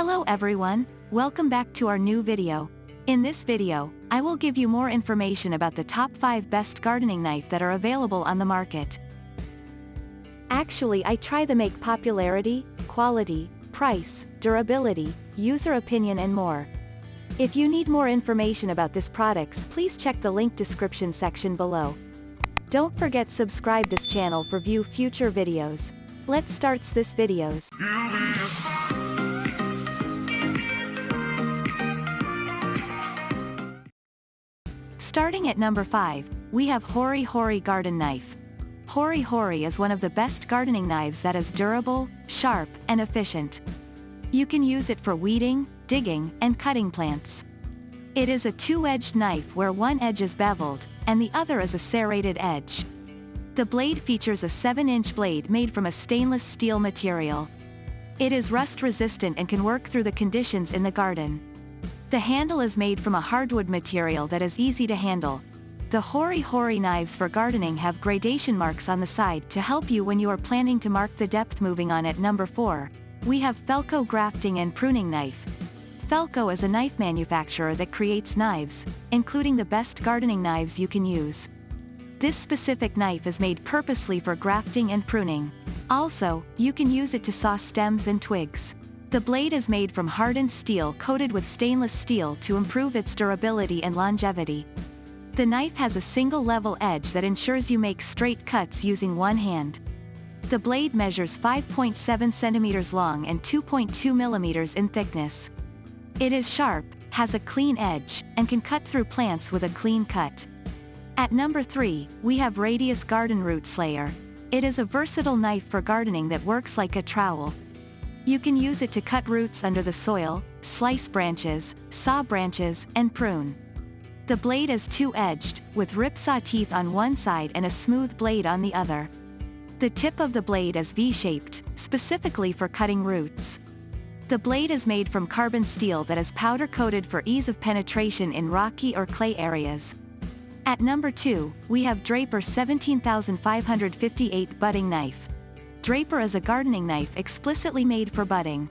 Hello everyone, welcome back to our new video. In this video, I will give you more information about the top 5 best gardening knife that are available on the market. Actually, I try to make popularity, quality, price, durability, user opinion and more. If you need more information about these products, please check the link description section below. Don't forget subscribe this channel for view future videos. Let's start this videos. Starting at number 5, we have Hori Hori Garden Knife. Hori Hori is one of the best gardening knives that is durable, sharp, and efficient. You can use it for weeding, digging, and cutting plants. It is a two-edged knife where one edge is beveled, and the other is a serrated edge. The blade features a 7-inch blade made from a stainless steel material. It is rust-resistant and can work through the conditions in the garden. The handle is made from a hardwood material that is easy to handle. The Hori Hori knives for gardening have gradation marks on the side to help you when you are planning to mark the depth. Moving on at number 4, we have Falco Grafting and Pruning Knife. Falco is a knife manufacturer that creates knives, including the best gardening knives you can use. This specific knife is made purposely for grafting and pruning. Also, you can use it to saw stems and twigs. The blade is made from hardened steel coated with stainless steel to improve its durability and longevity. The knife has a single level edge that ensures you make straight cuts using one hand. The blade measures 5.7 centimeters long and 2.2 millimeters in thickness. It is sharp, has a clean edge, and can cut through plants with a clean cut. At number 3, we have Radius Garden Root Slayer. It is a versatile knife for gardening that works like a trowel. You can use it to cut roots under the soil, slice branches, saw branches, and prune. The blade is two-edged, with ripsaw teeth on one side and a smooth blade on the other. The tip of the blade is V-shaped, specifically for cutting roots. The blade is made from carbon steel that is powder-coated for ease of penetration in rocky or clay areas. At number 2, we have Draper 17558 Budding Knife. Draper is a gardening knife explicitly made for budding.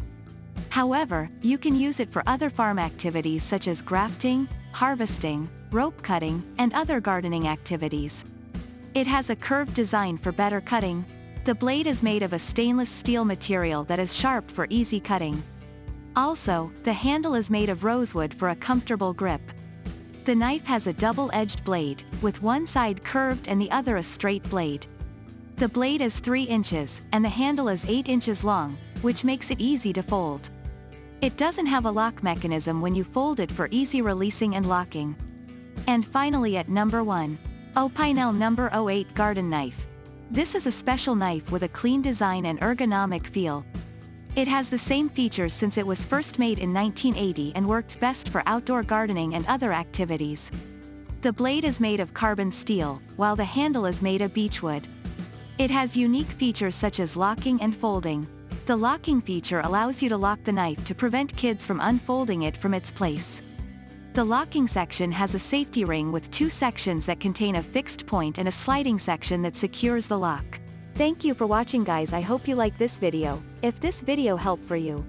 However, you can use it for other farm activities such as grafting, harvesting, rope cutting, and other gardening activities. It has a curved design for better cutting. The blade is made of a stainless steel material that is sharp for easy cutting. Also, the handle is made of rosewood for a comfortable grip. The knife has a double-edged blade, with one side curved and the other a straight blade. The blade is 3 inches, and the handle is 8 inches long, which makes it easy to fold. It doesn't have a lock mechanism when you fold it for easy releasing and locking. And finally at number 1, Opinel number 08 Garden Knife. This is a special knife with a clean design and ergonomic feel. It has the same features since it was first made in 1980 and worked best for outdoor gardening and other activities. The blade is made of carbon steel, while the handle is made of beechwood. It has unique features such as locking and folding. The locking feature allows you to lock the knife to prevent kids from unfolding it from its place. The locking section has a safety ring with 2 sections that contain a fixed point and a sliding section that secures the lock. Thank you for watching guys. I hope you like this video. If this video helped for you,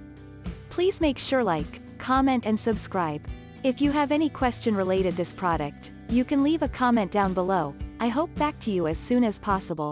please make sure like, comment and subscribe. If you have any question related this product, you can leave a comment down below. I hope back to you as soon as possible.